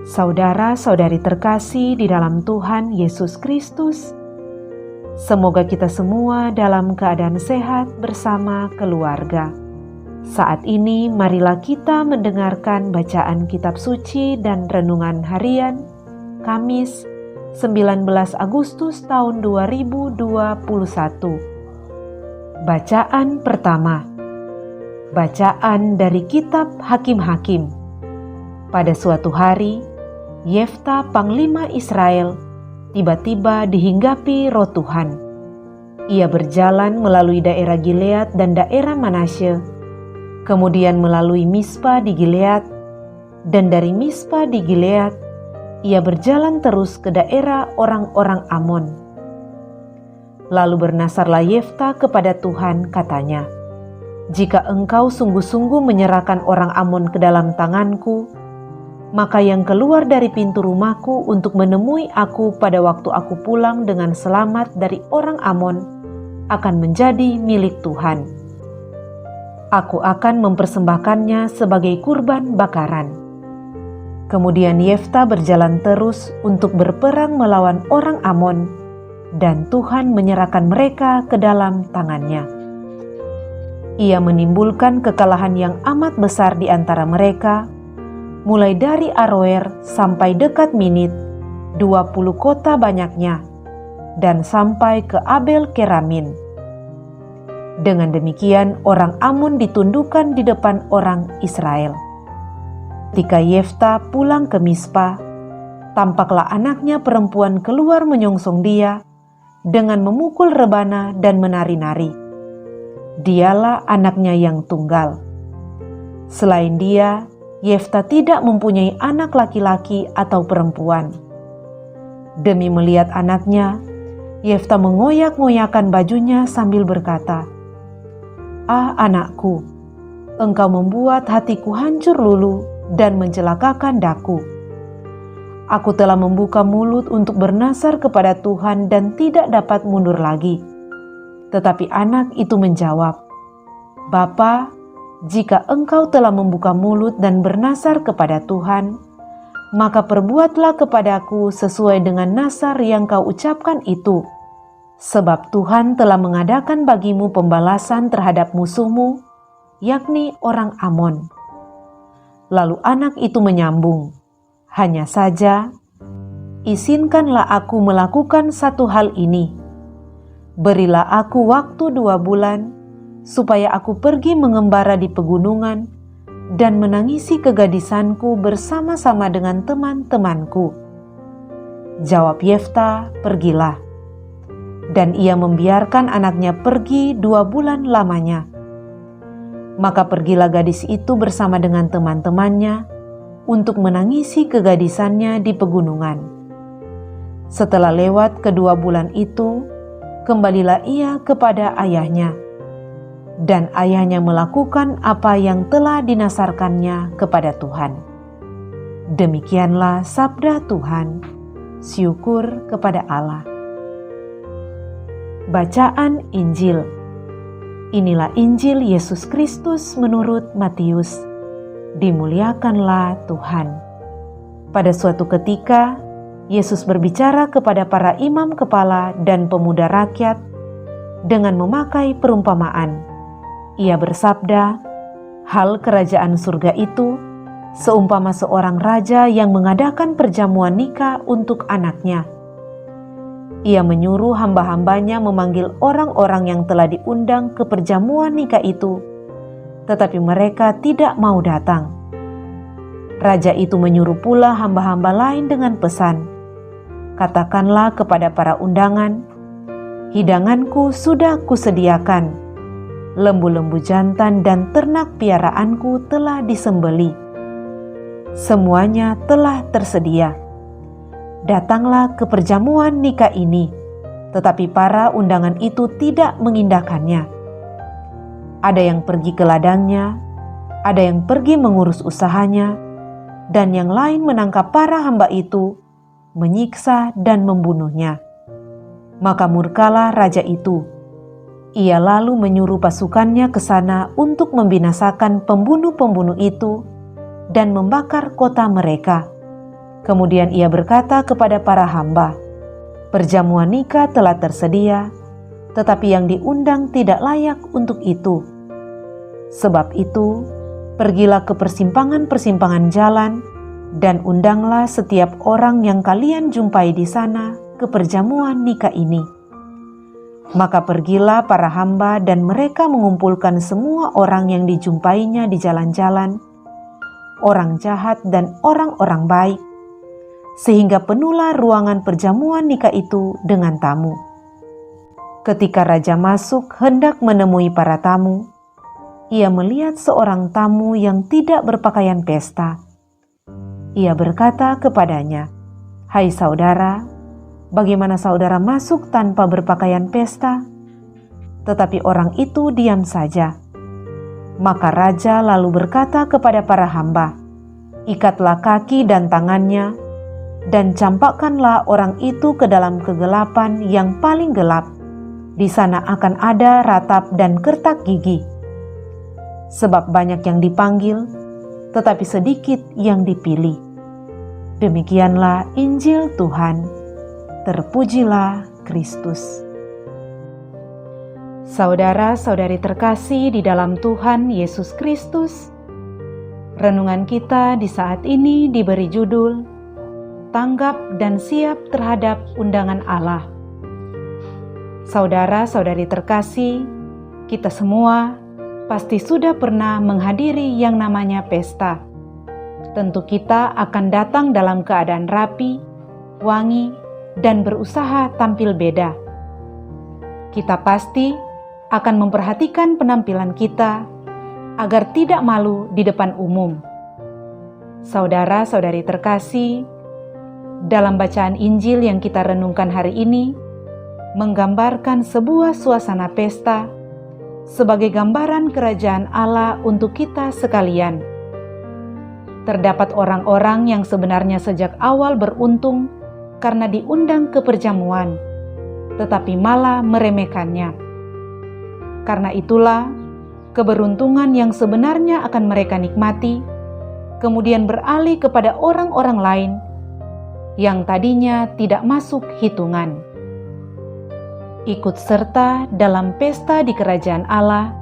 Saudara-saudari terkasih di dalam Tuhan Yesus Kristus, semoga kita semua dalam keadaan sehat bersama keluarga. Saat ini marilah kita mendengarkan bacaan kitab suci dan renungan harian Kamis 19 Agustus tahun 2021. Bacaan pertama. Bacaan dari kitab Hakim-Hakim. Pada suatu hari, Yefta panglima Israel tiba-tiba dihinggapi roh Tuhan. Ia berjalan melalui daerah Gilead dan daerah Manasye, kemudian melalui Mispa di Gilead, dan dari Mispa di Gilead, ia berjalan terus ke daerah orang-orang Amon. Lalu bernasarlah Yefta kepada Tuhan, katanya, "Jika engkau sungguh-sungguh menyerahkan orang Amon ke dalam tanganku, maka yang keluar dari pintu rumahku untuk menemui aku pada waktu aku pulang dengan selamat dari orang Amon akan menjadi milik Tuhan. Aku akan mempersembahkannya sebagai kurban bakaran." Kemudian Yefta berjalan terus untuk berperang melawan orang Amon, dan Tuhan menyerahkan mereka ke dalam tangannya. Ia menimbulkan kekalahan yang amat besar di antara mereka, mulai dari Aroer sampai dekat Minit, 20 kota banyaknya, dan sampai ke Abel Keramin. Dengan demikian orang Amon ditundukkan di depan orang Israel. Ketika Yefta pulang ke Mispa, tampaklah anaknya perempuan keluar menyongsong dia dengan memukul rebana dan menari-nari. Dialah anaknya yang tunggal. Selain dia, Yefta tidak mempunyai anak laki-laki atau perempuan. Demi melihat anaknya, Yefta mengoyak-ngoyakkan bajunya sambil berkata, "Ah anakku, engkau membuat hatiku hancur lulu dan mencelakakan daku. Aku telah membuka mulut untuk bernasar kepada Tuhan dan tidak dapat mundur lagi." Tetapi anak itu menjawab, "Bapa, jika engkau telah membuka mulut dan bernasar kepada Tuhan, maka perbuatlah kepadaku sesuai dengan nasar yang kau ucapkan itu, sebab Tuhan telah mengadakan bagimu pembalasan terhadap musuhmu, yakni orang Amon." Lalu anak itu menyambung, "Hanya saja, izinkanlah aku melakukan satu hal ini. Berilah aku waktu 2 bulan, supaya aku pergi mengembara di pegunungan dan menangisi kegadisanku bersama-sama dengan teman-temanku." Jawab Yefta, "Pergilah." Dan ia membiarkan anaknya pergi 2 bulan lamanya. Maka pergilah gadis itu bersama dengan teman-temannya untuk menangisi kegadisannya di pegunungan. Setelah lewat kedua bulan itu, kembalilah ia kepada ayahnya, dan ayahnya melakukan apa yang telah dinasarkannya kepada Tuhan. Demikianlah sabda Tuhan. Syukur kepada Allah. Bacaan Injil. Inilah Injil Yesus Kristus menurut Matius. Dimuliakanlah Tuhan. Pada suatu ketika, Yesus berbicara kepada para imam kepala dan pemuda rakyat dengan memakai perumpamaan. Ia bersabda, "Hal kerajaan surga itu seumpama seorang raja yang mengadakan perjamuan nikah untuk anaknya. Ia menyuruh hamba-hambanya memanggil orang-orang yang telah diundang ke perjamuan nikah itu, tetapi mereka tidak mau datang. Raja itu menyuruh pula hamba-hamba lain dengan pesan, 'Katakanlah kepada para undangan, hidanganku sudah kusediakan. Lembu-lembu jantan dan ternak piaraanku telah disembelih. Semuanya telah tersedia. Datanglah ke perjamuan nikah ini.' Tetapi para undangan itu tidak mengindahkannya. Ada yang pergi ke ladangnya, ada yang pergi mengurus usahanya, dan yang lain menangkap para hamba itu, menyiksa dan membunuhnya. Maka murkalah raja itu. Ia lalu menyuruh pasukannya ke sana untuk membinasakan pembunuh-pembunuh itu dan membakar kota mereka. Kemudian ia berkata kepada para hamba, "Perjamuan nikah telah tersedia, tetapi yang diundang tidak layak untuk itu. Sebab itu, pergilah ke persimpangan-persimpangan jalan dan undanglah setiap orang yang kalian jumpai di sana ke perjamuan nikah ini." Maka pergilah para hamba dan mereka mengumpulkan semua orang yang dijumpainya di jalan-jalan, orang jahat dan orang-orang baik, sehingga penuhlah ruangan perjamuan nikah itu dengan tamu. Ketika raja masuk hendak menemui para tamu, ia melihat seorang tamu yang tidak berpakaian pesta. Ia berkata kepadanya, "Hai saudara, bagaimana saudara masuk tanpa berpakaian pesta?" Tetapi orang itu diam saja. Maka raja lalu berkata kepada para hamba, "Ikatlah kaki dan tangannya, dan campakkanlah orang itu ke dalam kegelapan yang paling gelap. Di sana akan ada ratap dan kertak gigi. Sebab banyak yang dipanggil, tetapi sedikit yang dipilih." Demikianlah Injil Tuhan. Terpujilah Kristus. Saudara-saudari terkasih di dalam Tuhan Yesus Kristus, renungan kita di saat ini diberi judul Tanggap dan Siap Terhadap Undangan Allah. Saudara-saudari terkasih, kita semua pasti sudah pernah menghadiri yang namanya pesta. Tentu kita akan datang dalam keadaan rapi, wangi, dan berusaha tampil beda. Kita pasti akan memperhatikan penampilan kita agar tidak malu di depan umum. Saudara-saudari terkasih, dalam bacaan Injil yang kita renungkan hari ini, menggambarkan sebuah suasana pesta sebagai gambaran kerajaan Allah untuk kita sekalian. Terdapat orang-orang yang sebenarnya sejak awal beruntung karena diundang ke perjamuan, tetapi malah meremehkannya. Karena itulah, keberuntungan yang sebenarnya akan mereka nikmati, kemudian beralih kepada orang-orang lain yang tadinya tidak masuk hitungan. Ikut serta dalam pesta di kerajaan Allah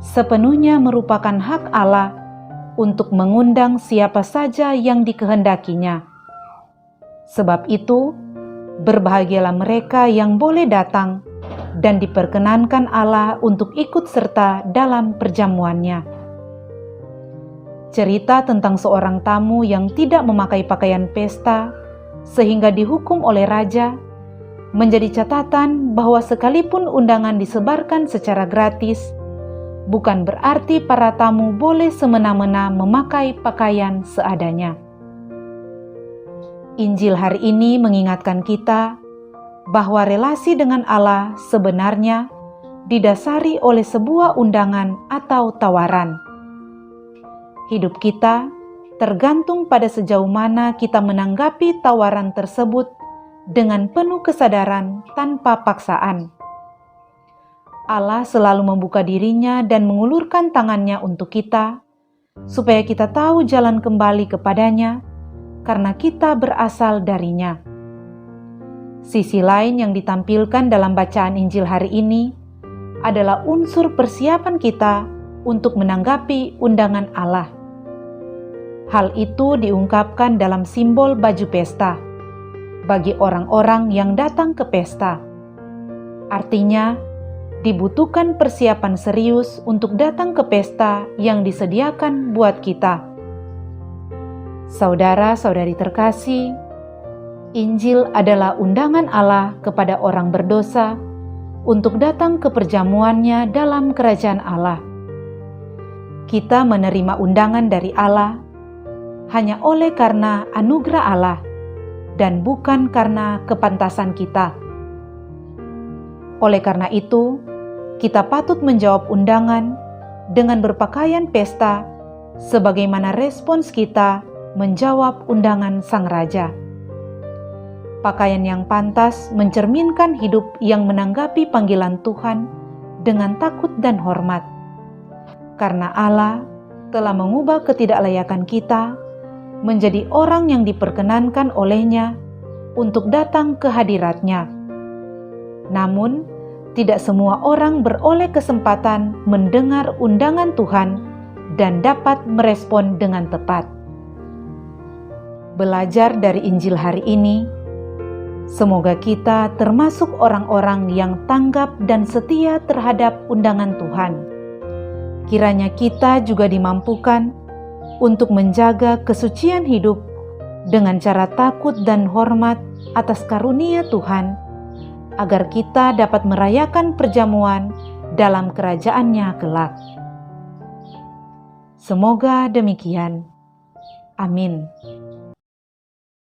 sepenuhnya merupakan hak Allah untuk mengundang siapa saja yang dikehendakinya. Sebab itu, berbahagialah mereka yang boleh datang dan diperkenankan Allah untuk ikut serta dalam perjamuannya. Cerita tentang seorang tamu yang tidak memakai pakaian pesta sehingga dihukum oleh raja menjadi catatan bahwa sekalipun undangan disebarkan secara gratis, bukan berarti para tamu boleh semena-mena memakai pakaian seadanya. Injil hari ini mengingatkan kita bahwa relasi dengan Allah sebenarnya didasari oleh sebuah undangan atau tawaran. Hidup kita tergantung pada sejauh mana kita menanggapi tawaran tersebut dengan penuh kesadaran tanpa paksaan. Allah selalu membuka dirinya dan mengulurkan tangannya untuk kita, supaya kita tahu jalan kembali kepadanya, karena kita berasal darinya. Sisi lain yang ditampilkan dalam bacaan Injil hari ini adalah unsur persiapan kita untuk menanggapi undangan Allah. Hal itu diungkapkan dalam simbol baju pesta bagi orang-orang yang datang ke pesta. Artinya, dibutuhkan persiapan serius untuk datang ke pesta yang disediakan buat kita. Saudara-saudari terkasih, Injil adalah undangan Allah kepada orang berdosa untuk datang ke perjamuannya dalam kerajaan Allah. Kita menerima undangan dari Allah hanya oleh karena anugerah Allah dan bukan karena kepantasan kita. Oleh karena itu, kita patut menjawab undangan dengan berpakaian pesta sebagaimana respons kita menjawab undangan Sang Raja. Pakaian yang pantas mencerminkan hidup yang menanggapi panggilan Tuhan dengan takut dan hormat. Karena Allah telah mengubah ketidaklayakan kita menjadi orang yang diperkenankan olehnya untuk datang ke hadirat-Nya. Namun, tidak semua orang beroleh kesempatan mendengar undangan Tuhan dan dapat merespon dengan tepat. Belajar dari Injil hari ini, semoga kita termasuk orang-orang yang tanggap dan setia terhadap undangan Tuhan. Kiranya kita juga dimampukan untuk menjaga kesucian hidup dengan cara takut dan hormat atas karunia Tuhan, agar kita dapat merayakan perjamuan dalam kerajaan-Nya kelak. Semoga demikian. Amin.